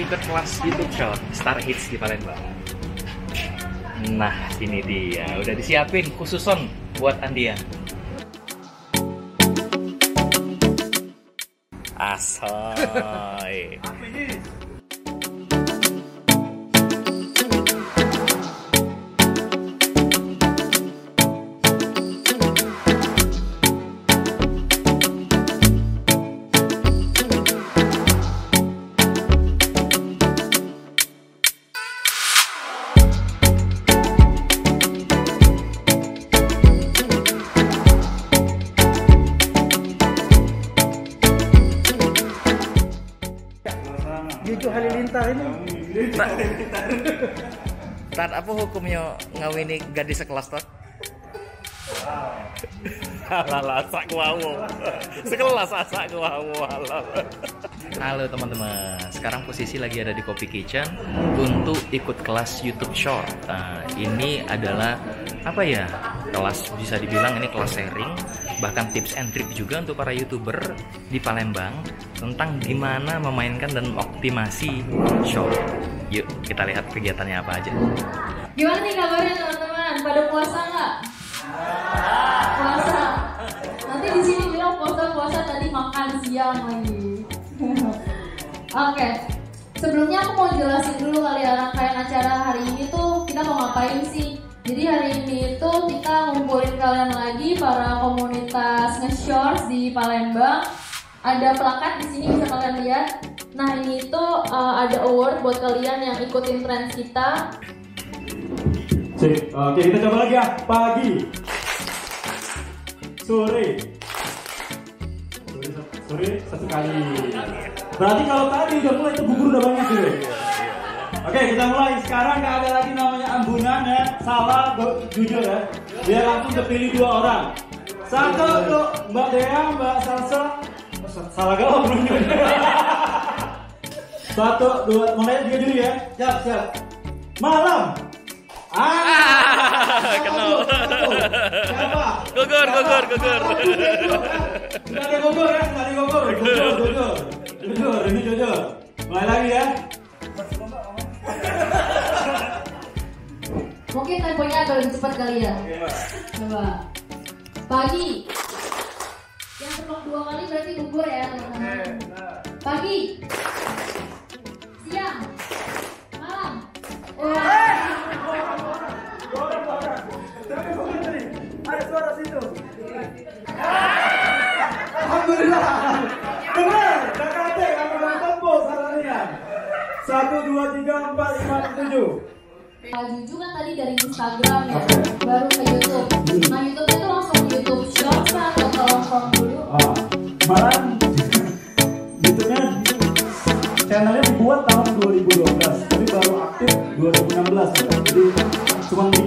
ikut kelas YouTube Short Star Hits di Palembang. Nah, ini dia, udah disiapin khususon buat Andian. Asoy. Gitu Halilintar ini. Tat, apa hukumnya ngawini gadis sekelas Tat? Halal sak wawo. Sekelas sak wawo halal. Halo teman-teman, sekarang posisi lagi ada di Kopi Kitchen untuk ikut kelas YouTube Short. Nah, ini adalah apa ya? Kelas, bisa dibilang ini kelas sharing, bahkan tips and trick juga untuk para YouTuber di Palembang tentang gimana memainkan dan optimasi short. Yuk kita lihat kegiatannya apa aja. Gimana nih kabarnya teman-teman? Pada puasa nggak? Puasa. Nanti di sini bilang puasa tadi makan siang lagi. Oke. Sebelumnya aku mau jelasin dulu kali ya rangkaian acara hari ini tuh kita mau ngapain sih? Jadi hari ini itu kita ngumpulin kalian lagi para komunitas nge-shorts di Palembang. Ada plakat di sini bisa kalian lihat. Nah ini itu ada award buat kalian yang ikutin tren kita. Sip. Oke, kita coba lagi ya. Pagi, sore satu kali. Berarti kalau tadi udah mulai itu gugur udah banyak gitu. Oke, kita mulai. Sekarang nggak ada lagi namanya ambunan ya. Salah, jujur ya. Dia langsung kepilih 2 orang. Satu untuk Mbak Dea, Mbak Salsa. Salah galau belum. Satu, dua, mulai 3 juri ya. Siap. Malam. Kenal. Siapa? Gugur. Nggak ada gugur ya, nggak ada gugur. Jujur, ini jujur. Mulai lagi ya. Mungkin temponya agak lebih cepat kali ya. Coba. Pagi. Yang terlok 2 kali berarti gugur ya teman-teman. Pagi. Siang. Malam. Ada suara situ. Alhamdulillah. Benar. KKT kamu tempo salahnya. 1, 2, 3, 4, 5, 7. Juju kan tadi dari Instagram ya, baru ke YouTube. Nah YouTube itu langsung ke YouTube Shorts atau ke langsung dulu? Malah YouTube-nya channelnya dibuat tahun 2012, tapi baru aktif 2016 ya. Jadi cuma bikin